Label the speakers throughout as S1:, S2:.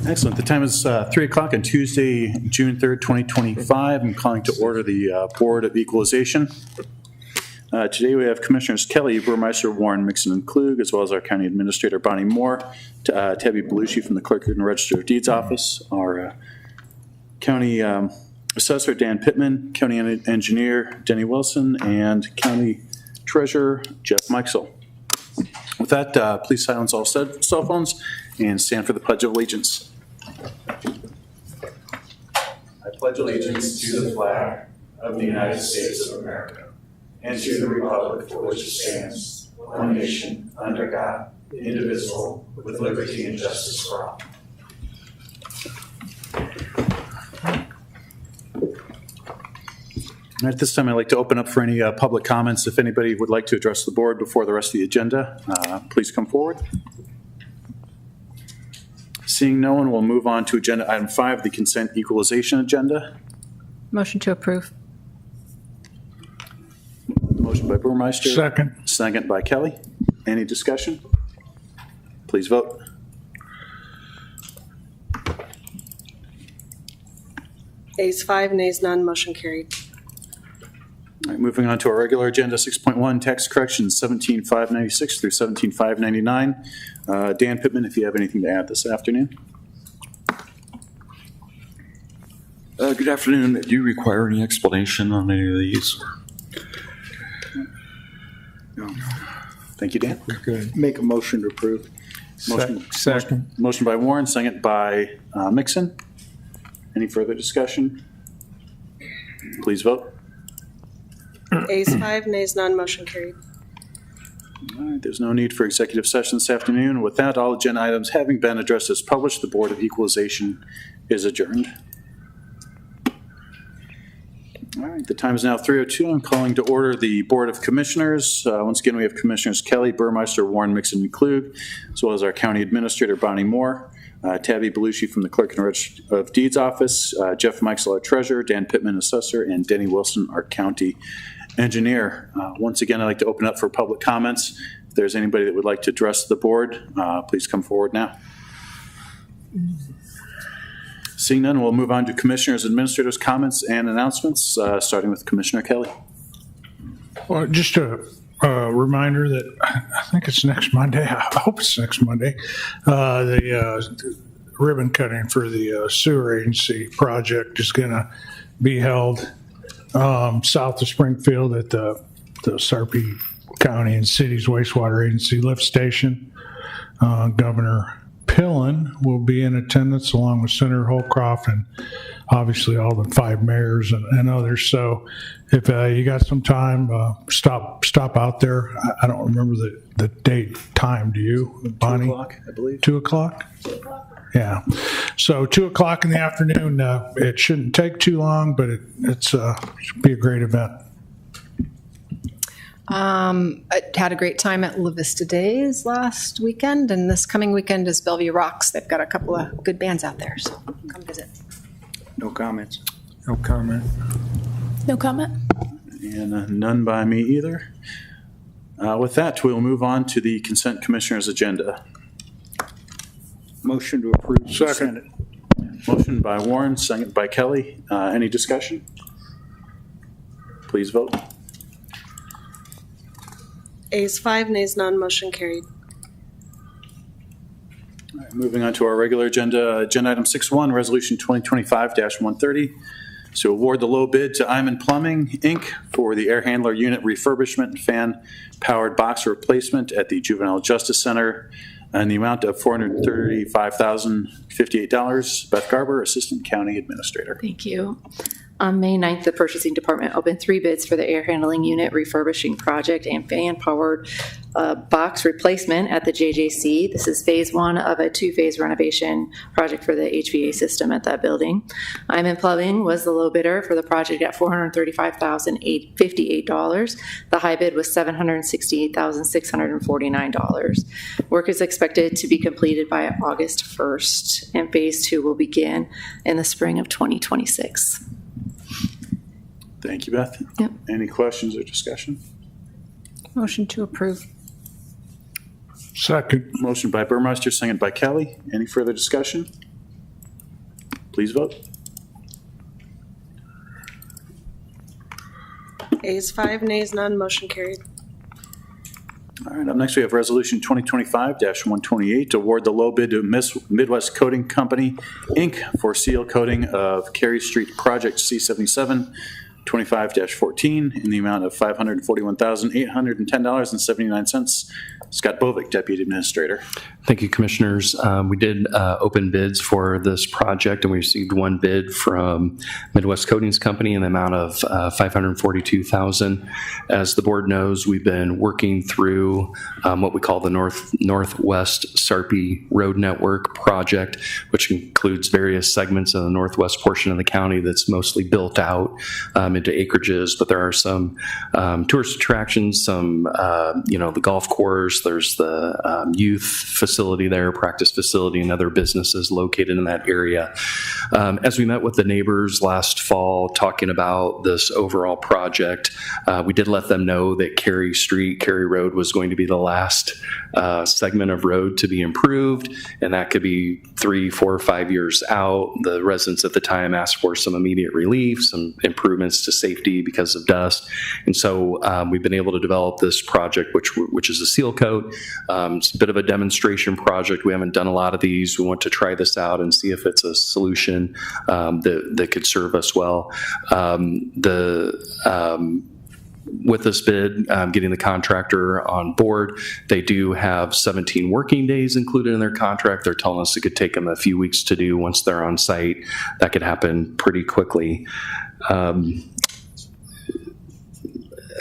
S1: Excellent. The time is 3 o'clock on Tuesday, June 3rd, 2025. I'm calling to order the Board of Equalization. Today we have Commissioners Kelly, Burmeister, Warren, Mixon, and Klug, as well as our County Administrator Bonnie Moore, Tabby Belushi from the Clerk and Register of Deeds Office, our County Assessor Dan Pittman, County Engineer Denny Wilson, and County Treasurer Jeff Meixel. With that, please silence all cell phones and stand for the Pledge of Allegiance. I pledge allegiance to the flag of the United States of America and to the republic for which it stands, one nation, under God, indivisible, with liberty and justice for all. At this time, I'd like to open up for any public comments. If anybody would like to address the board before the rest of the agenda, please come forward. Seeing no one, we'll move on to agenda item 5, the consent equalization agenda.
S2: Motion to approve.
S1: Motion by Burmeister.
S3: Second.
S1: Second by Kelly. Any discussion? Please vote.
S4: Ayes 5, nays none, motion carried.
S1: All right, moving on to our regular agenda, 6.1, tax corrections 17,596 through 17,599. Dan Pittman, if you have anything to add this afternoon.
S5: Good afternoon. Do you require any explanation on any of these?
S1: No. Thank you, Dan.
S3: Good.
S6: Make a motion to approve.
S3: Second.
S1: Motion by Warren, second by Mixon. Any further discussion? Please vote.
S4: Ayes 5, nays none, motion carried.
S1: All right, there's no need for executive session this afternoon. With that, all agenda items having been addressed as published, the Board of Equalization is adjourned. All right, the time is now 3:02. I'm calling to order the Board of Commissioners. Once again, we have Commissioners Kelly, Burmeister, Warren, Mixon, and Klug, as well as our County Administrator Bonnie Moore, Tabby Belushi from the Clerk and Register of Deeds Office, Jeff Meixel, our Treasurer, Dan Pittman, Assessor, and Denny Wilson, our County Engineer. Once again, I'd like to open up for public comments. If there's anybody that would like to address the board, please come forward now. Seeing none, we'll move on to Commissioners, Administrators' comments and announcements, starting with Commissioner Kelly.
S3: Well, just a reminder that I think it's next Monday. I hope it's next Monday. The ribbon cutting for the sewer agency project is going to be held south of Springfield at the Sarpy County and City's wastewater agency lift station. Governor Pillen will be in attendance along with Senator Holcroft and obviously all the 5 mayors and others. So if you got some time, stop out there. I don't remember the date, time. Do you, Bonnie?
S1: 2 o'clock, I believe.
S3: 2 o'clock? Yeah. So 2 o'clock in the afternoon. It shouldn't take too long, but it should be a great event.
S2: I had a great time at La Vista Days last weekend, and this coming weekend is Bellevue Rocks. They've got a couple of good bands out there, so come visit.
S6: No comments.
S3: No comment.
S2: No comment.
S1: And none by me either. With that, we'll move on to the Consent Commissioners' agenda.
S6: Motion to approve.
S3: Second.
S1: Motion by Warren, second by Kelly. Any discussion? Please vote.
S4: Ayes 5, nays none, motion carried.
S1: All right, moving on to our regular agenda, agenda item 6.1, resolution 2025-130. To award the low bid to Iman Plumbing, Inc. for the air handler unit refurbishment and fan-powered box replacement at the Juvenile Justice Center in the amount of $435,058. Beth Garber, Assistant County Administrator.
S7: Thank you. On May 9th, the Purchasing Department opened 3 bids for the air handling unit refurbishing project and fan-powered box replacement at the JJC. This is phase 1 of a 2-phase renovation project for the HVA system at that building. Iman Plumbing was the low bidder for the project at $435,058. The high bid was $768,649. Work is expected to be completed by August 1st, and phase 2 will begin in the spring of 2026.
S1: Thank you, Beth.
S7: Yep.
S1: Any questions or discussion?
S2: Motion to approve.
S3: Second.
S1: Motion by Burmeister, second by Kelly. Any further discussion? Please vote.
S4: Ayes 5, nays none, motion carried.
S1: All right, up next we have Resolution 2025-128 to award the low bid to Midwest Coating Company, Inc. for seal coating of Cary Street Project C77 25-14 in the amount of $541,810.79. Scott Bovick, Deputy Administrator.
S8: Thank you, Commissioners. We did open bids for this project, and we received one bid from Midwest Coatings Company in the amount of $542,000. As the board knows, we've been working through what we call the Northwest Sarpy Road Network project, which includes various segments of the northwest portion of the county that's mostly built out into acreages, but there are some tourist attractions, some, the golf course, there's the youth facility there, practice facility, and other businesses located in that area. As we met with the neighbors last fall talking about this overall project, we did let them know that Cary Road was going to be the last segment of road to be improved, and that could be 3, 4, 5 years out. The residents at the time asked for some immediate relief, some improvements to safety because of dust, and so we've been able to develop this project, which is a seal coat. It's a bit of a demonstration project. We haven't done a lot of these. We want to try this out and see if it's a solution that could serve us well. With this bid, getting the contractor on board, they do have 17 working days included in their contract. They're telling us it could take them a few weeks to do once they're on site. That could happen pretty quickly.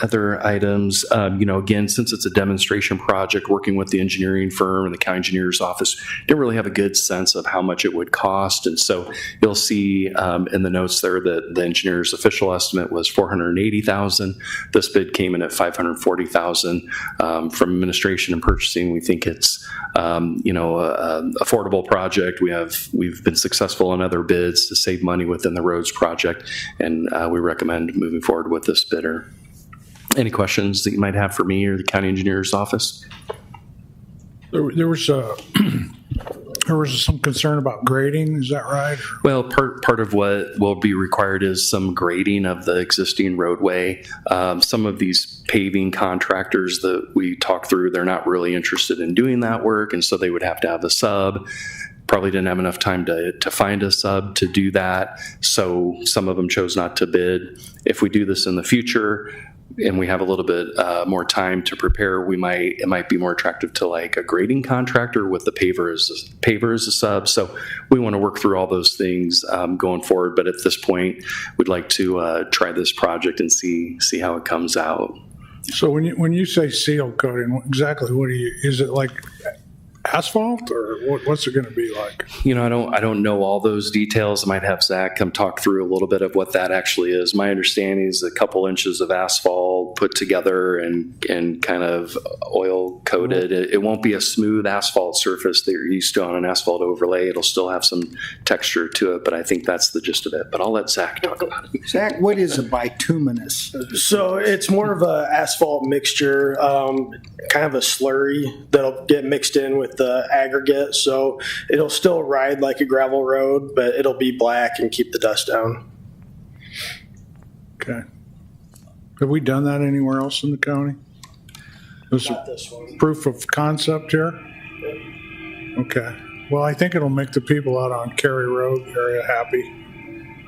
S8: Other items, again, since it's a demonstration project, working with the engineering firm and the county engineer's office, didn't really have a good sense of how much it would cost. And so you'll see in the notes there that the engineer's official estimate was $480,000. This bid came in at $540,000. From administration and purchasing, we think it's an affordable project. We've been successful in other bids to save money within the roads project, and we recommend moving forward with this bidder. Any questions that you might have for me or the county engineer's office?
S3: There was some concern about grading, is that right?
S8: Well, part of what will be required is some grading of the existing roadway. Some of these paving contractors that we talked through, they're not really interested in doing that work, and so they would have to have a sub. Probably didn't have enough time to find a sub to do that, so some of them chose not to bid. If we do this in the future, and we have a little bit more time to prepare, it might be more attractive to like a grading contractor with the paver as a sub. So we want to work through all those things going forward. But at this point, we'd like to try this project and see how it comes out.
S3: So when you say seal coating, exactly what is it like? Asphalt, or what's it going to be like?
S8: I don't know all those details. I might have Zach come talk through a little bit of what that actually is. My understanding is a couple inches of asphalt put together and kind of oil coated. It won't be a smooth asphalt surface that you're used to on an asphalt overlay. It'll still have some texture to it, but I think that's the gist of it. But I'll let Zach talk about it.
S6: Zach, what is a bituminous?
S9: So it's more of a asphalt mixture, kind of a slurry that'll get mixed in with the aggregate. So it'll still ride like a gravel road, but it'll be black and keep the dust down.
S3: Okay. Have we done that anywhere else in the county?
S9: Not this one.
S3: Proof of concept here? Okay. Well, I think it'll make the people out on Cary Road area happy,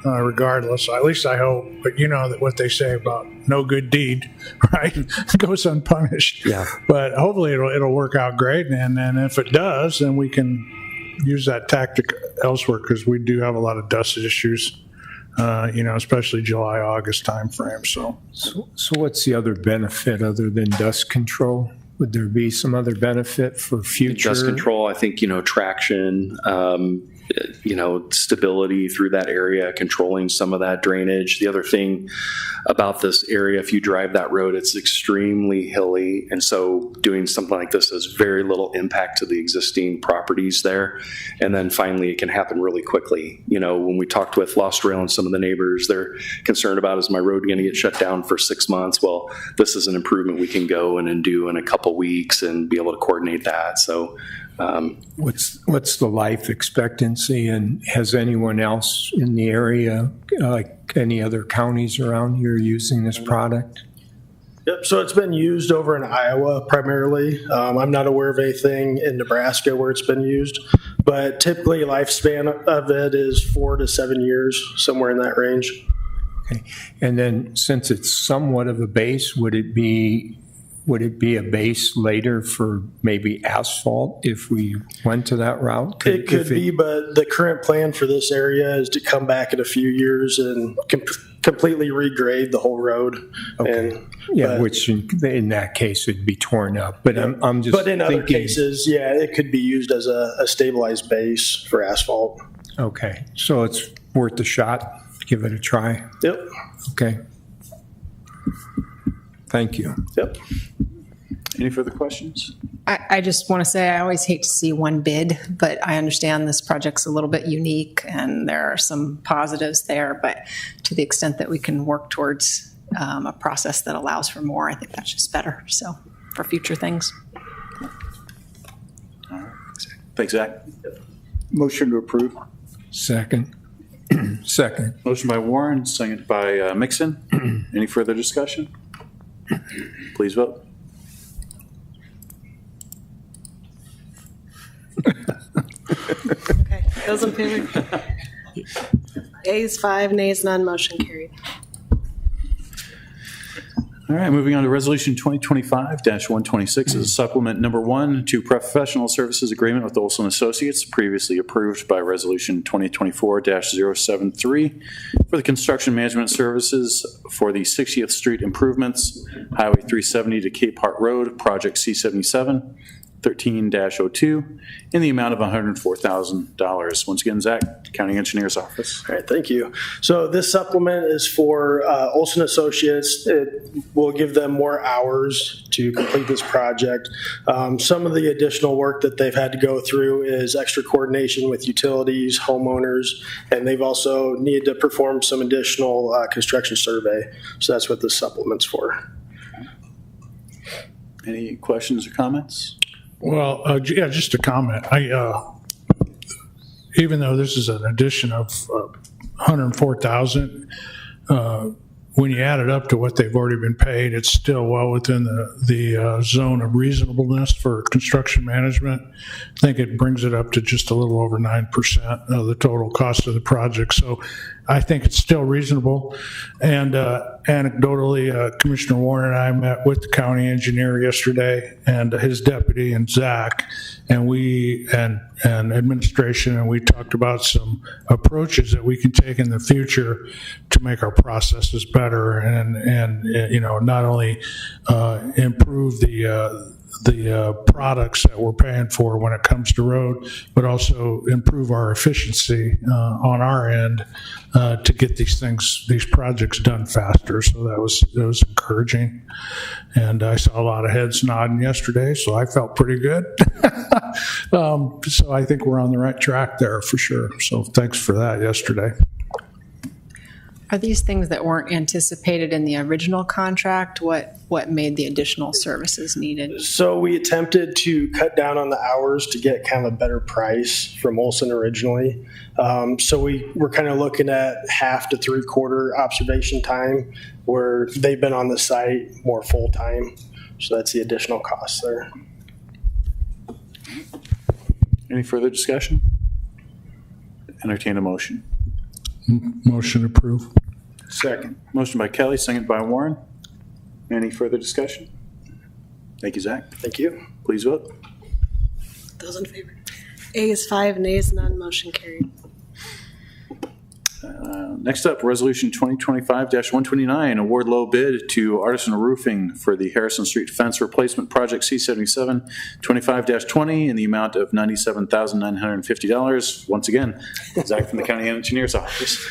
S3: regardless. At least I hope. But you know that what they say about no good deed, right, goes unpunished.
S8: Yeah.
S3: But hopefully it'll work out great. And then if it does, then we can use that tactic elsewhere, because we do have a lot of dust issues, especially July, August timeframe. So
S10: what's the other benefit other than dust control? Would there be some other benefit for future?
S8: Dust control, I think, traction, stability through that area, controlling some of that drainage. The other thing about this area, if you drive that road, it's extremely hilly. And so doing something like this has very little impact to the existing properties there. And then finally, it can happen really quickly. When we talked with Lost Rail and some of the neighbors, they're concerned about, is my road going to get shut down for 6 months? Well, this is an improvement we can go in and do in a couple weeks and be able to coordinate that. So
S10: What's the life expectancy, and has anyone else in the area, like any other counties around here, using this product?
S9: Yep, so it's been used over in Iowa primarily. I'm not aware of anything in Nebraska where it's been used, but typically lifespan of it is 4 to 7 years, somewhere in that range.
S10: Okay. And then since it's somewhat of a base, would it be a base later for maybe asphalt if we went to that route?
S9: It could be, but the current plan for this area is to come back in a few years and completely regrade the whole road.
S10: Okay. Which in that case would be torn up. But I'm just
S9: But in other cases, it could be used as a stabilized base for asphalt.
S10: Okay, so it's worth a shot. Give it a try.
S9: Yep.
S10: Okay. Thank you.
S9: Yep.
S1: Any further questions?
S2: I just want to say I always hate to see one bid, but I understand this project's a little bit unique and there are some positives there. But to the extent that we can work towards a process that allows for more, I think that's just better. So for future things.
S1: All right. Thanks, Zach.
S6: Motion to approve.
S10: Second. Second.
S1: Motion by Warren, second by Mixon. Any further discussion? Please vote.
S4: Okay, those in favor? Ayes 5, nays none, motion carried.
S1: All right, moving on to Resolution 2025-126 is a supplement number 1 to professional services agreement with Olson Associates, previously approved by Resolution 2024-073 for the construction management services for the 60th Street improvements, Highway 370 to Cape Hart Road, Project C77, 13-02, in the amount of $104,000. Once again, Zach, County Engineer's Office.
S9: All right, thank you. So this supplement is for Olson Associates. It will give them more hours to complete this project. Some of the additional work that they've had to go through is extra coordination with utilities, homeowners, and they've also needed to perform some additional construction survey. So that's what this supplement's for.
S1: Any questions or comments?
S3: Well, just a comment. Even though this is an addition of $104,000, when you add it up to what they've already been paid, it's still well within the zone of reasonableness for construction management. I think it brings it up to just a little over 9% of the total cost of the project. So I think it's still reasonable. And anecdotally, Commissioner Warren and I met with the county engineer yesterday and his deputy and Zach, and we and administration, and we talked about some approaches that we can take in the future to make our processes better and not only improve the products that we're paying for when it comes to road, but also improve our efficiency on our end to get these projects done faster. So that was encouraging, and I saw a lot of heads nodding yesterday, so I felt pretty good. So I think we're on the right track there for sure. So thanks for that yesterday.
S2: Are these things that weren't anticipated in the original contract? What made the additional services needed?
S9: So we attempted to cut down on the hours to get kind of a better price from Olson originally. So we were kind of looking at half to 3/4 observation time, where they've been on the site more full time. So that's the additional cost there.
S1: Any further discussion? Entertain a motion.
S3: Motion approved.
S6: Second.
S1: Motion by Kelly, second by Warren. Any further discussion? Thank you, Zach.
S9: Thank you.
S1: Please vote.
S4: Those in favor? Ayes 5, nays none, motion carried.
S1: Next up, Resolution 2025-129, award low bid to Artisan Roofing for the Harrison Street Fence Replacement Project C77 25-20 in the amount of $97,950. Once again, Zach from the County Engineer's Office.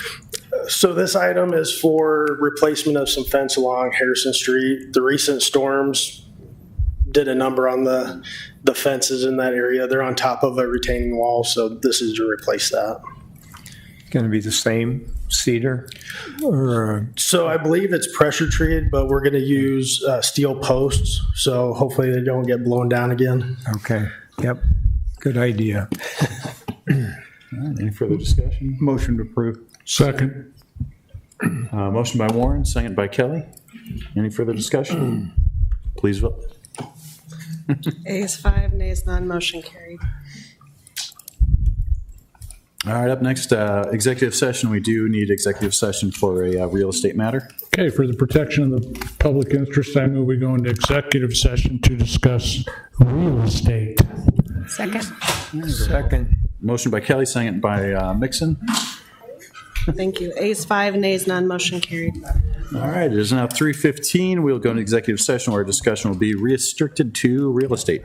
S9: So this item is for replacement of some fence along Harrison Street. The recent storms did a number on the fences in that area. They're on top of a retaining wall, so this is to replace that.
S10: Going to be the same cedar? Or,
S9: So I believe it's pressure treated, but we're going to use steel posts, so hopefully they don't get blown down again.
S10: okay, yep, good idea.
S1: All right, any further discussion?
S6: Motion to approve.
S3: Second.
S1: Motion by Warren, second by Kelly. Any further discussion? Please vote.
S4: Ayes 5, nays none, motion carried.
S1: All right, up next, executive session. We do need executive session for a real estate matter.
S3: Okay, for the protection of the public interest, I move we go into executive session to discuss real estate.
S2: Second.
S10: Second.
S1: Motion by Kelly, second by Mixon.
S4: Thank you. Ayes 5, nays none, motion carried.
S1: All right, it is now 3:15. We'll go into executive session where our discussion will be restricted to real estate.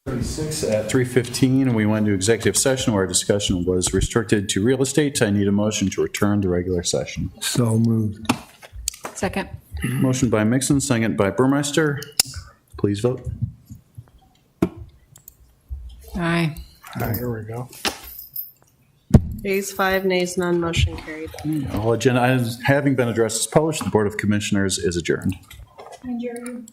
S1: 36 at 3:15, we went into executive session where our discussion was restricted to real estate. I need a motion to return to regular session.
S10: So moved.
S2: Second.
S1: Motion by Mixon, second by Burmeister. Please vote.
S2: Aye.
S3: Here we go.
S4: Ayes 5, nays none, motion carried.
S1: All agenda items having been addressed as published, the Board of Commissioners is adjourned.
S2: Adjourned.